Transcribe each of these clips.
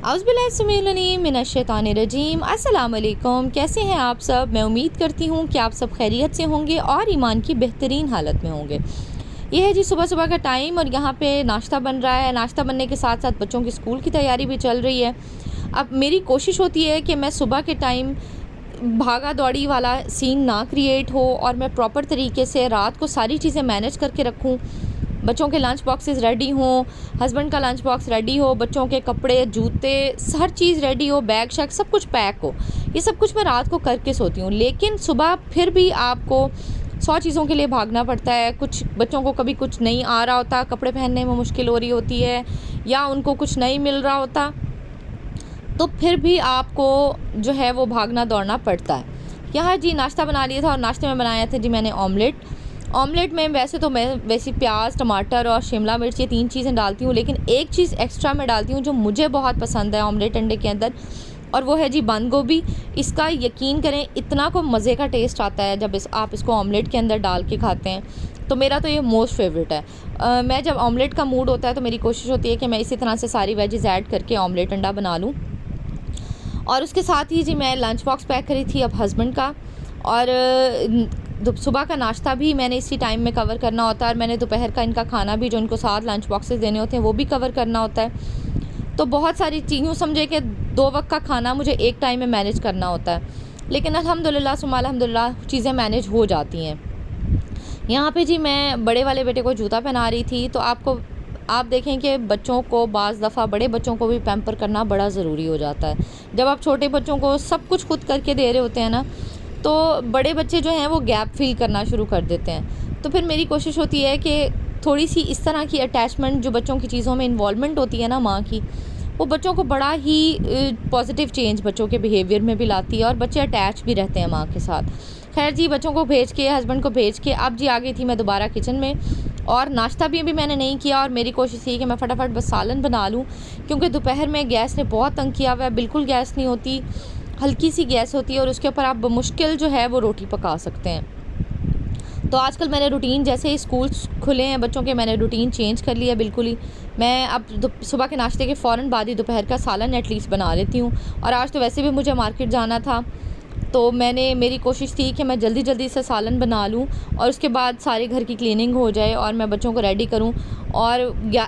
औज़ुबिल्लाहिमिनश्शैतानिर्रजीम। अस्सलाम वालेकुम। कैसे हैं आप सब? मैं उम्मीद करती हूँ कि आप सब खैरियत से होंगे और ईमान की बेहतरीन हालत में होंगे। ये है जी सुबह सुबह का टाइम और यहाँ पे नाश्ता बन रहा है। नाश्ता बनने के साथ साथ बच्चों की स्कूल की तैयारी भी चल रही है। अब मेरी कोशिश होती है कि मैं सुबह के टाइम भागा दौड़ी वाला सीन ना क्रिएट हो और मैं प्रॉपर तरीके से रात को सारी चीज़ें मैनेज करके रखूँ। बच्चों के लंच बॉक्सेस रेडी हों, हस्बैंड का लंच बॉक्स रेडी हो, बच्चों के कपड़े, जूते, हर चीज़ रेडी हो, बैग शैग सब कुछ पैक हो। ये सब कुछ मैं रात को करके सोती हूँ, लेकिन सुबह फिर भी आपको 100 चीज़ों के लिए भागना पड़ता है। कुछ बच्चों को कभी कुछ नहीं आ रहा होता, कपड़े पहनने में मुश्किल हो रही होती है या उनको कुछ नहीं मिल रहा होता, तो फिर भी आपको जो है वो भागना दौड़ना पड़ता है। यहाँ जी नाश्ता बना लिया था और नाश्ते में बनाया था जी मैंने ऑमलेट में वैसे प्याज, टमाटर और शिमला मिर्च ये 3 चीज़ें डालती हूँ, लेकिन एक चीज़ एक्स्ट्रा मैं डालती हूँ जो मुझे बहुत पसंद है ऑमलेट अंडे के अंदर, और वो है जी बंद गोभी। इसका यकीन करें इतना को मज़े का टेस्ट आता है जब आप इसको ऑमलेट के अंदर डाल के खाते हैं, तो मेरा तो ये मोस्ट फेवरेट है। मैं जब ऑमलेट का मूड होता है तो मेरी कोशिश होती है कि मैं इसी तरह से सारी वेजेस ऐड करके ऑमलेट अंडा बना लूँ। और उसके साथ ही जी मैं लंच बॉक्स पैक करी थी अब हस्बैंड का, और सुबह का नाश्ता भी मैंने इसी टाइम में कवर करना होता है, और मैंने दोपहर का इनका खाना भी जो इनको 7 लंच बॉक्सेस देने होते हैं वो भी कवर करना होता है। तो बहुत सारी चीज़ों समझे कि 2 वक्त का खाना मुझे एक टाइम में मैनेज करना होता है, लेकिन अल्हम्दुलिल्लाह सुम्मा अल्हम्दुलिल्लाह चीज़ें मैनेज हो जाती हैं। यहाँ पे जी मैं बड़े वाले बेटे को जूता पहना रही थी, तो आप देखें कि बच्चों को बाज़ दफ़ा बड़े बच्चों को भी पैम्पर करना बड़ा ज़रूरी हो जाता है। जब आप छोटे बच्चों को सब कुछ खुद करके दे रहे होते हैं ना, तो बड़े बच्चे जो हैं वो गैप फील करना शुरू कर देते हैं। तो फिर मेरी कोशिश होती है कि थोड़ी सी इस तरह की अटैचमेंट जो बच्चों की चीज़ों में इन्वॉल्वमेंट होती है ना माँ की, वो बच्चों को बड़ा ही पॉजिटिव चेंज बच्चों के बिहेवियर में भी लाती है और बच्चे अटैच भी रहते हैं माँ के साथ। खैर जी बच्चों को भेज के, हस्बैंड को भेज के अब जी आ गई थी मैं दोबारा किचन में, और नाश्ता भी अभी मैंने नहीं किया, और मेरी कोशिश थी कि मैं फटाफट बस सालन बना लूँ, क्योंकि दोपहर में गैस ने बहुत तंग किया हुआ है। बिल्कुल गैस नहीं होती, हल्की सी गैस होती है और उसके ऊपर आप बमुश्किल जो है वो रोटी पका सकते हैं। तो आजकल मैंने रूटीन, जैसे ही स्कूल खुले हैं बच्चों के, मैंने रूटीन चेंज कर लिया बिल्कुल ही। मैं अब सुबह के नाश्ते के फ़ौरन बाद ही दोपहर का सालन एटलीस्ट बना लेती हूँ, और आज तो वैसे भी मुझे मार्केट जाना था, तो मेरी कोशिश थी कि मैं जल्दी जल्दी से सालन बना लूँ और उसके बाद सारे घर की क्लीनिंग हो जाए और मैं बच्चों को रेडी करूँ, और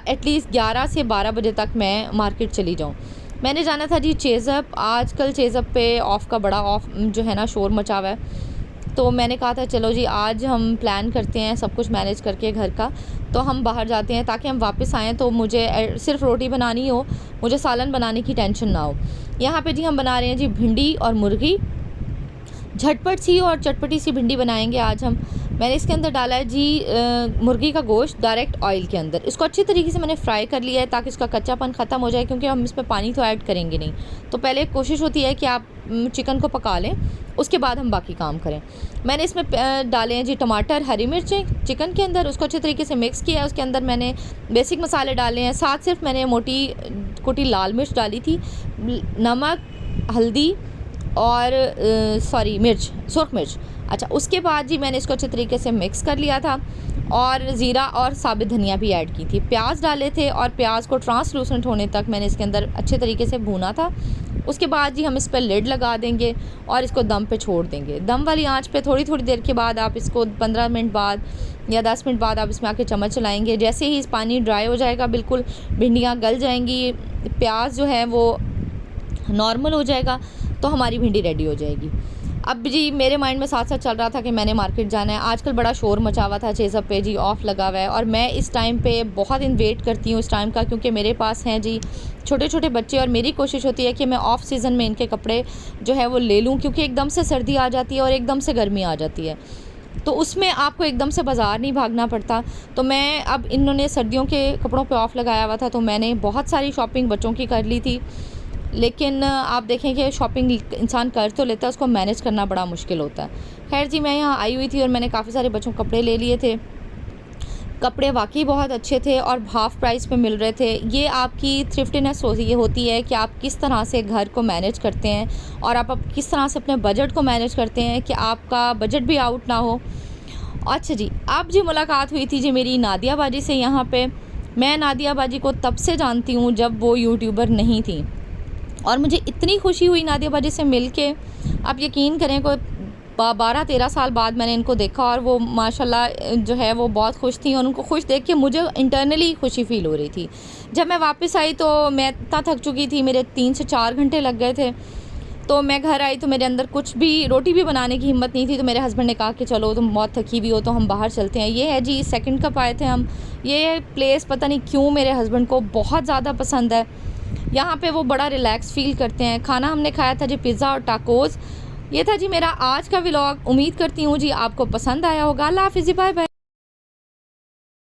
एटलीस्ट 11 से 12 बजे तक मैं मार्केट चली जाऊँ। मैंने जाना था जी चेज़अप। आजकल चेज़अप पे ऑफ़ का बड़ा जो है ना शोर मचा हुआ है, तो मैंने कहा था चलो जी आज हम प्लान करते हैं सब कुछ मैनेज करके घर का, तो हम बाहर जाते हैं ताकि हम वापस आएँ तो मुझे सिर्फ रोटी बनानी हो, मुझे सालन बनाने की टेंशन ना हो। यहाँ पे जी हम बना रहे हैं जी भिंडी और मुर्गी, झटपट सी और चटपटी सी भिंडी बनाएंगे आज हम। मैंने इसके अंदर डाला है जी मुर्गी का गोश्त डायरेक्ट ऑयल के अंदर। इसको अच्छी तरीके से मैंने फ्राई कर लिया है ताकि इसका कच्चापन ख़त्म हो जाए, क्योंकि हम इसमें पानी तो ऐड करेंगे नहीं। तो पहले कोशिश होती है कि आप चिकन को पका लें, उसके बाद हम बाकी काम करें। मैंने इसमें डाले हैं जी टमाटर, हरी मिर्चें चिकन के अंदर, उसको अच्छे तरीके से मिक्स किया है। उसके अंदर मैंने बेसिक मसाले डाले हैं, साथ सिर्फ मैंने मोटी कुटी लाल मिर्च डाली थी, नमक, हल्दी और सुरख मिर्च। अच्छा, उसके बाद जी मैंने इसको अच्छे तरीके से मिक्स कर लिया था और ज़ीरा और साबित धनिया भी ऐड की थी। प्याज डाले थे और प्याज को ट्रांसलूसेंट होने तक मैंने इसके अंदर अच्छे तरीके से भूना था। उसके बाद जी हम इस पर लिड लगा देंगे और इसको दम पे छोड़ देंगे। दम वाली आंच पे थोड़ी थोड़ी देर के बाद आप इसको 15 मिनट बाद या 10 मिनट बाद आप इसमें आके चम्मच चलाएँगे। जैसे ही इस पानी ड्राई हो जाएगा, बिल्कुल भिंडियाँ गल जाएंगी, प्याज जो है वो नॉर्मल हो जाएगा, तो हमारी भिंडी रेडी हो जाएगी। अब जी मेरे माइंड में साथ साथ चल रहा था कि मैंने मार्केट जाना है। आजकल बड़ा शोर मचा हुआ था, चेज़अप पे जी ऑफ़ लगा हुआ है, और मैं इस टाइम पे बहुत वेट करती हूँ इस टाइम का, क्योंकि मेरे पास हैं जी छोटे छोटे बच्चे, और मेरी कोशिश होती है कि मैं ऑफ़ सीज़न में इनके कपड़े जो है वो ले लूँ, क्योंकि एकदम से सर्दी आ जाती है और एकदम से गर्मी आ जाती है, तो उसमें आपको एकदम से बाज़ार नहीं भागना पड़ता। तो मैं अब इन्होंने सर्दियों के कपड़ों पे ऑफ़ लगाया हुआ था, तो मैंने बहुत सारी शॉपिंग बच्चों की कर ली थी, लेकिन आप देखें कि शॉपिंग इंसान कर तो लेता है, उसको मैनेज करना बड़ा मुश्किल होता है। खैर जी मैं यहाँ आई हुई थी और मैंने काफ़ी सारे बच्चों को कपड़े ले लिए थे। कपड़े वाकई बहुत अच्छे थे और हाफ़ प्राइस पे मिल रहे थे। ये आपकी थ्रिफ्टीनेस होती है कि आप किस तरह से घर को मैनेज करते हैं और आप किस तरह से अपने बजट को मैनेज करते हैं कि आपका बजट भी आउट ना हो। अच्छा जी, अब जी मुलाकात हुई थी जी मेरी नादिया बाजी से। यहाँ पे मैं नादिया बाजी को तब से जानती हूँ जब वो यूट्यूबर नहीं थी। और मुझे इतनी खुशी हुई नादिया बाजी से मिल के, आप यकीन करें कोई 12-13 साल बाद मैंने इनको देखा और वो माशाल्लाह जो है वो बहुत खुश थी, और उनको खुश देख के मुझे इंटरनली खुशी फ़ील हो रही थी। जब मैं वापस आई तो मैं इतना थक चुकी थी, मेरे 3 से 4 घंटे लग गए थे। तो मैं घर आई तो मेरे अंदर कुछ भी, रोटी भी बनाने की हिम्मत नहीं थी। तो मेरे हस्बैंड ने कहा कि चलो तुम बहुत थकी हुई हो तो हम बाहर चलते हैं। ये है जी सेकंड कप आए थे हम। ये प्लेस पता नहीं क्यों मेरे हस्बैंड को बहुत ज़्यादा पसंद है। यहाँ पे वो बड़ा रिलैक्स फ़ील करते हैं। खाना हमने खाया था जी पिज़्ज़ा और टाकोज़। ये था जी मेरा आज का व्लॉग। उम्मीद करती हूँ जी आपको पसंद आया होगा। अल्लाह हाफ़िज़ जी, बाय बाय।